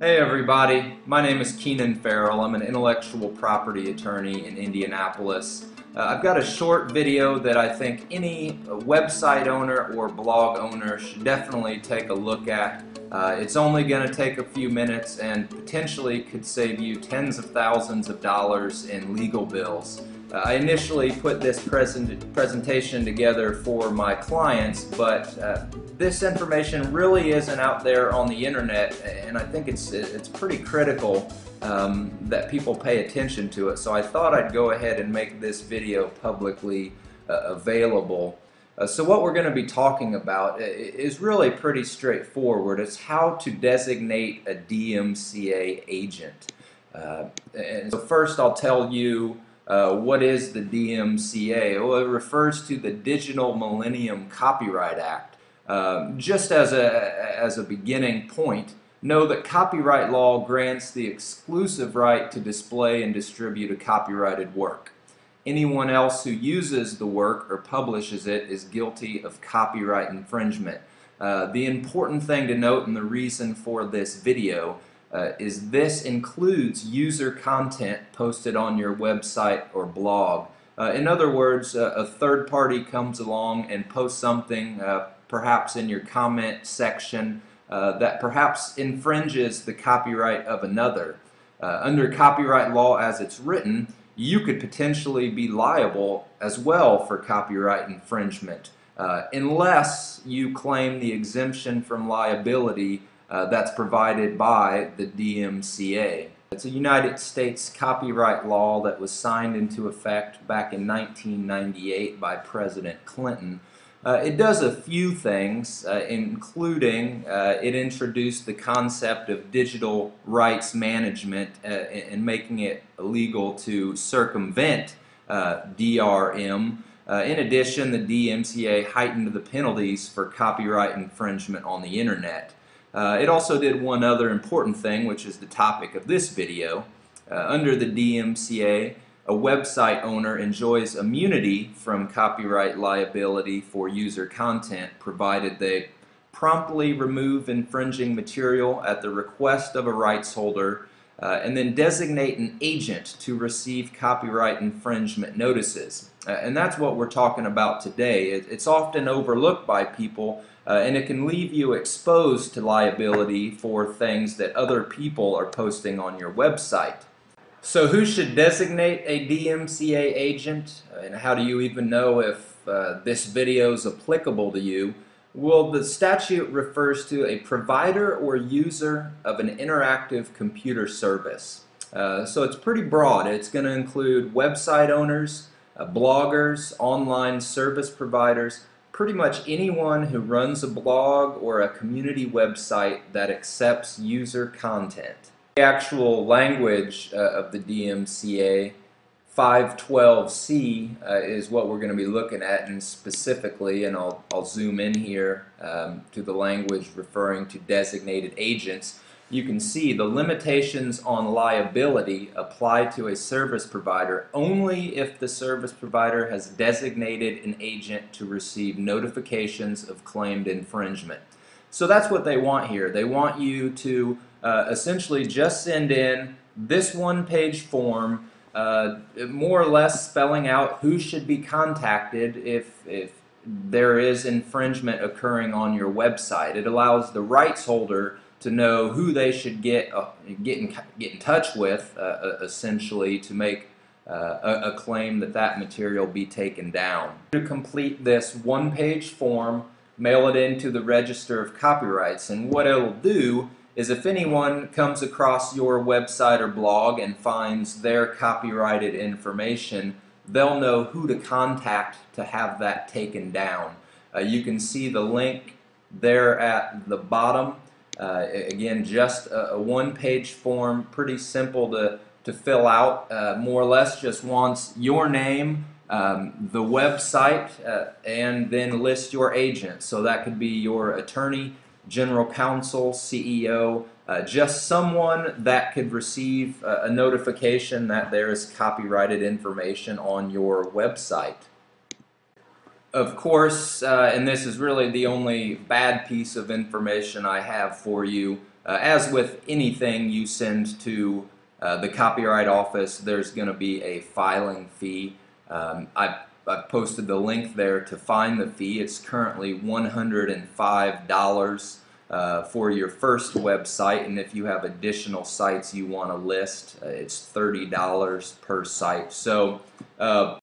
Hey everybody, my name is Keenan Farrell. I'm an intellectual property attorney in Indianapolis. I've got a short video that I think any website owner or blog owner should definitely take a look at. It's only going to take a few minutes and potentially could save you tens of thousands of dollars in legal bills. I initially put this presentation together for my clients, but this information really isn't out there on the internet, and I think it's pretty critical that people pay attention to it. So I thought I'd go ahead and make this video publicly available. So what we're going to be talking about is really pretty straightforward. It's how to designate a DMCA agent. And so first I'll tell you what is the DMCA? Well, it refers to the Digital Millennium Copyright Act. Just as a beginning point, know that copyright law grants the exclusive right to display and distribute a copyrighted work. Anyone else who uses the work or publishes it is guilty of copyright infringement. The important thing to note, and the reason for this video, is this includes user content posted on your website or blog. In other words, a third party comes along and posts something perhaps in your comment section that perhaps infringes the copyright of another. Under copyright law as it's written, you could potentially be liable as well for copyright infringement unless you claim the exemption from liability that's provided by the DMCA. It's a United States copyright law that was signed into effect back in 1998 by President Clinton. It does a few things, including it introduced the concept of digital rights management and making it illegal to circumvent DRM. In addition, the DMCA heightened the penalties for copyright infringement on the internet. It also did one other important thing, which is the topic of this video. Under the DMCA, a website owner enjoys immunity from copyright liability for user content, provided they promptly remove infringing material at the request of a rights holder and then designate an agent to receive copyright infringement notices. And that's what we're talking about today. It's often overlooked by people, and it can leave you exposed to liability for things that other people are posting on your website. So who should designate a DMCA agent, and how do you even know if this video is applicable to you? Well, the statute refers to a provider or user of an interactive computer service. So it's pretty broad. It's going to include website owners, bloggers, online service providers, pretty much anyone who runs a blog or a community website that accepts user content. The actual language of the DMCA, 512C, is what we're going to be looking at, and specifically, and I'll zoom in here to the language referring to designated agents. You can see the limitations on liability apply to a service provider only if the service provider has designated an agent to receive notifications of claimed infringement. So that's what they want here. They want you to essentially just send in this one-page form, more or less spelling out who should be contacted if there is infringement occurring on your website. It allows the rights holder to know who they should get in touch with, essentially, to make a claim that material be taken down. To complete this one-page form, mail it into the Register of Copyrights, and what it'll do is if anyone comes across your website or blog and finds their copyrighted information, they'll know who to contact to have that taken down. You can see the link there at the bottom. Again, just a one-page form, pretty simple to fill out. More or less just wants your name, the website, and then list your agent. So that could be your attorney, general counsel, CEO, just someone that could receive a notification that there is copyrighted information on your website. Of course, and this is really the only bad piece of information I have for you, as with anything you send to the Copyright Office, there's going to be a filing fee. I've posted the link there to find the fee. It's currently $105 for your first website, and if you have additional sites you want to list, it's $30 per site. So